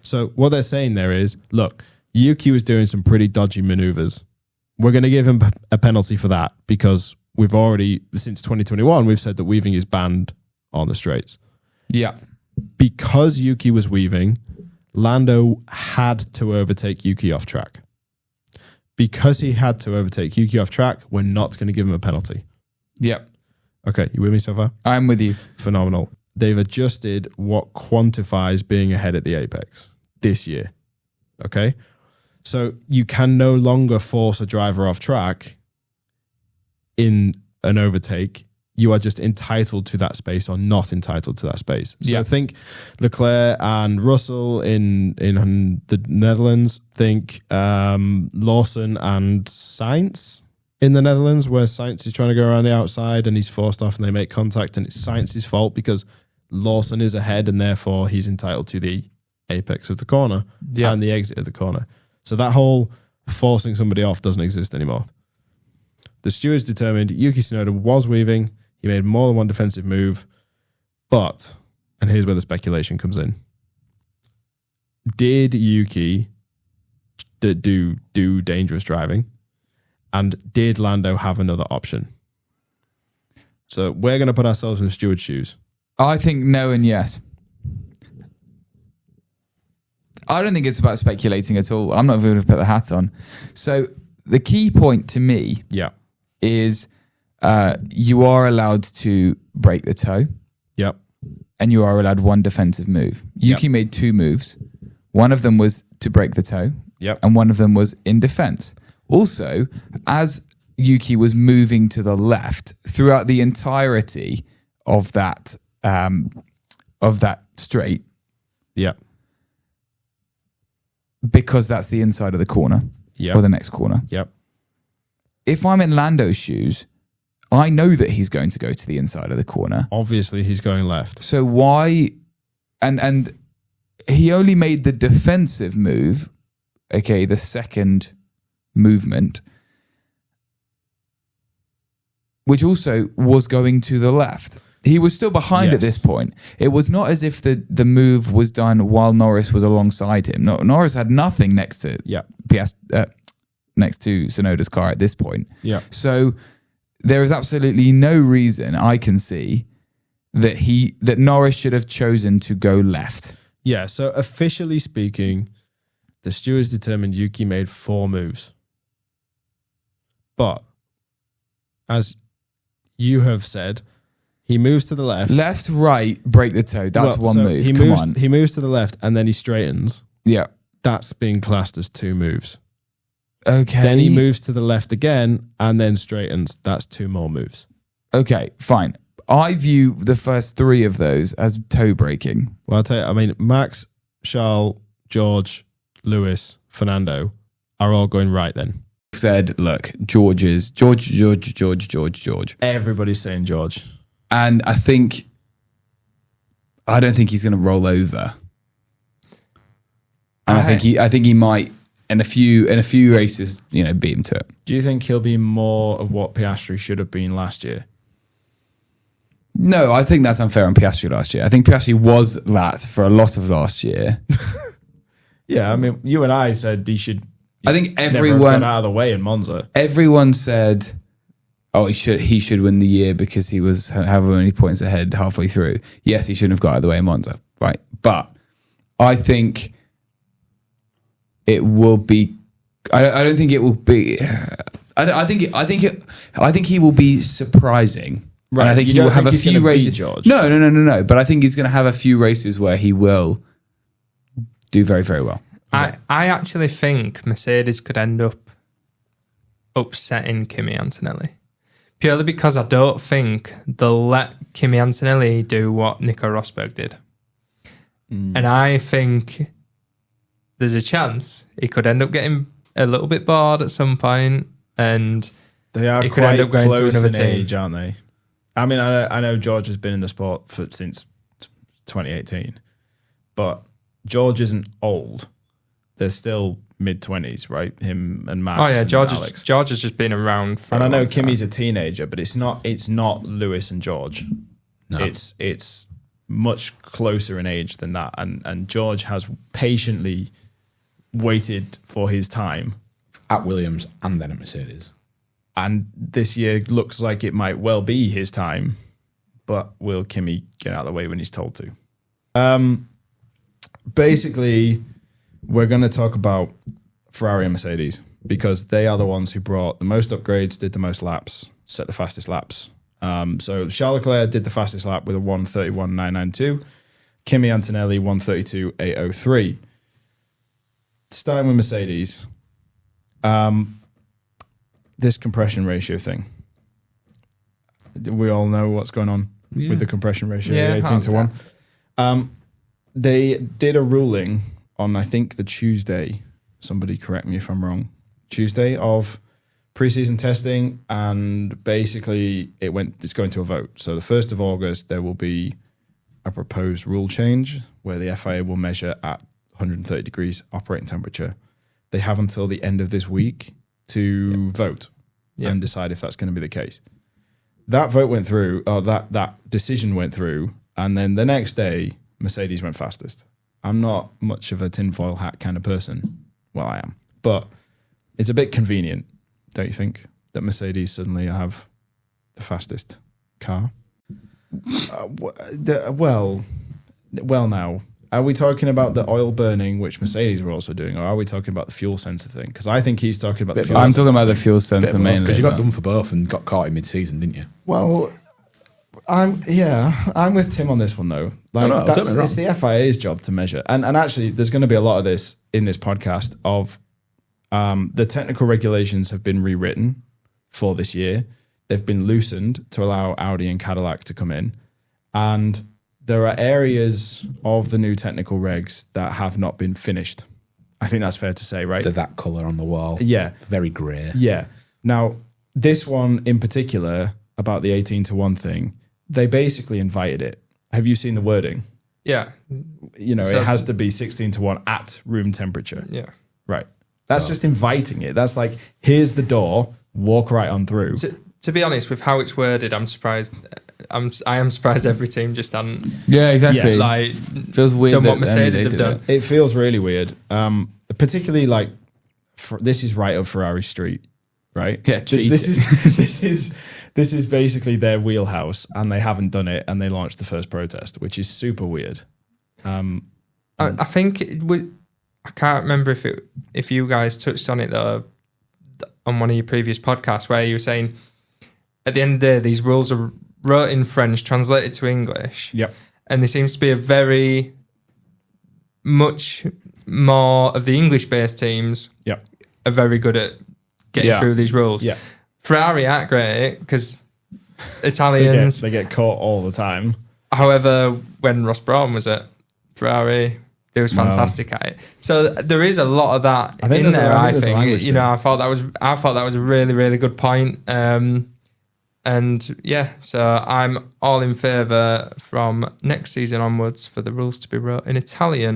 So what they're saying there is, look, Yuki was doing some pretty dodgy maneuvers. We're going to give him a penalty for that because we've already, since 2021, we've said that weaving is banned on the straights. Yeah. Because Yuki was weaving, Lando had to overtake Yuki off track. Because he had to overtake Yuki off track, we're not going to give him a penalty. Yep. Okay, you with me so far? I'm with you. Phenomenal. They've adjusted what quantifies being ahead at the apex this year. Okay? So you can no longer force a driver off track in an overtake. You are just entitled to that space or not entitled to that space. So think Leclerc and Russell in the Netherlands. Think Lawson and Sainz in the Netherlands, where Sainz is trying to go around the outside and he's forced off and they make contact and it's Sainz's fault because Lawson is ahead and therefore he's entitled to the apex of the corner and the exit of the corner. So that whole forcing somebody off doesn't exist anymore. The stewards determined Yuki Tsunoda was weaving. He made more than one defensive move, but, and here's where the speculation comes in. Did Yuki do dangerous driving? And did Lando have another option? So we're going to put ourselves in the steward's shoes. I think no and yes. I don't think it's about speculating at all. I'm not even going to put the hat on. So the key point to me is you are allowed to break the toe. Yep. And you are allowed one defensive move. Yuki made two moves. One of them was to break the toe. Yep. And one of them was in defense. Also, as Yuki was moving to the left throughout the entirety of that straight. Yep. Because that's the inside of the corner or the next corner. Yep. If I'm in Lando's shoes, I know that he's going to go to the inside of the corner. Obviously, he's going left. So why... And he only made the defensive move, okay, the second movement, which also was going to the left. He was still behind at this point. It was not as if the move was done while Norris was alongside him. No, Norris had nothing next to next to Tsunoda's car at this point. Yeah. So there is absolutely no reason I can see that Norris should have chosen to go left. Yeah. So officially speaking, the stewards determined Yuki made 4 moves. But as you have said, he moves to the left. Left, right, break the toe. That's one move. He moves to the left and then he straightens. Yeah. That's being classed as 2 moves. Okay. Then he moves to the left again and then straightens. That's 2 more moves. Okay, fine. I view the first 3 of those as toe breaking. Well, I'll tell you, I mean, Max, Charles, George, Lewis, Fernando are all going right then. Said, look, George. Everybody's saying George. And I don't think he's going to roll over. And I think he might in a few races, beat him to it. Do you think he'll be more of what Piastri should have been last year? No, I think that's unfair on Piastri last year. I think Piastri was that for a lot of last year. Yeah, I mean, you and I said he should. I think everyone got out of the way in Monza. Everyone said, "Oh, he should win the year because he was however many points ahead halfway through." Yes, he shouldn't have got out of the way in Monza, right? But I think it will be. I don't think it will be. I think he will be surprising. Right. And I think he will have a few races. No. But I think he's going to have a few races where he will do very, very well. I actually think Mercedes could end up upsetting Kimi Antonelli. Purely because I don't think they'll let Kimi Antonelli do what Nico Rosberg did. And I think there's a chance he could end up getting a little bit bored at some point, and they are he could end up going to another team. Age, aren't they? I mean, I know George has been in the sport since 2018, but George isn't old. They're still mid-20s, right? Him and Max. Oh yeah, George has just been around for. And I know long Kimi's time. a teenager, but it's not Lewis and George. No. It's much closer in age than that. And George has patiently waited for his time. At Williams and then at Mercedes. And this year looks like it might well be his time, but will Kimi get out of the way when he's told to? Basically, we're going to talk about Ferrari and Mercedes because they are the ones who brought the most upgrades, did the most laps, set the fastest laps. So Charles Leclerc did the fastest lap with a 1:31.992. Kimi Antonelli 1:32.803. Starting with Mercedes, this compression ratio thing. We all know what's going on with the compression ratio, 18-1. They did a ruling on, I think, the Tuesday. Somebody correct me if I'm wrong. Tuesday of preseason testing, and basically it's going to a vote. So the 1st of August, there will be a proposed rule change where the FIA will measure at 130 degrees operating temperature. They have until the end of this week to vote and decide if that's going to be the case. That vote went through, or that decision went through, and then the next day, Mercedes went fastest. I'm not much of a tinfoil hat kind of person. Well, I am. But it's a bit convenient, don't you think, that Mercedes suddenly have the fastest car? Well, now, are we talking about the oil burning, which Mercedes were also doing, or are we talking about the fuel sensor thing? Because I think he's talking about the fuel I'm sensor talking about the thing. fuel sensor mainly. Because you got done for both and got caught in mid-season, didn't you? Well, I'm with Tim on this one though. Like No, don't get me wrong. it's the FIA's job to measure, and actually, there's going to be a lot of this in this podcast. Of the technical regulations have been rewritten for this year. They've been loosened to allow Audi and Cadillac to come in, and there are areas of the new technical regs that have not been finished. I think that's fair to say, right? That colour on the wall. Yeah. Very grey. Yeah. Now, this one in particular about the 18-1 thing, they basically invited it. Have you seen the wording? Yeah. You know, So- it has to be 16-1 at room temperature. Yeah. Right. That's just inviting it. That's like, here's the door, walk right on through. To be honest, with how it's worded, I'm surprised. I am surprised every team just hadn't Yeah, exactly. like Feels weird done that what Mercedes they have did done. it. It feels really weird. Particularly like, this is right up Ferrari Street, right? Yeah, this is basically their wheelhouse, and they haven't done it, and they launched the first protest, which is super weird. I think it would. I can't remember if you guys touched on it though on one of your previous podcasts where you were saying at the end of the day these rules are wrote in French, translated to English. Yep. And there seems to be a very much more of the English-based teams Yep. are very good at getting through these rules. Yeah. Ferrari aren't great because Italians. They get caught all the time. However, when Ross Brawn was at Ferrari, he was fantastic at it. So there is a lot of that I think in there's a- there. I think I there's a think language you know. I thought that was a really, really good point. And yeah, so I'm all in favour from next season onwards for the rules to be wrote in Italian.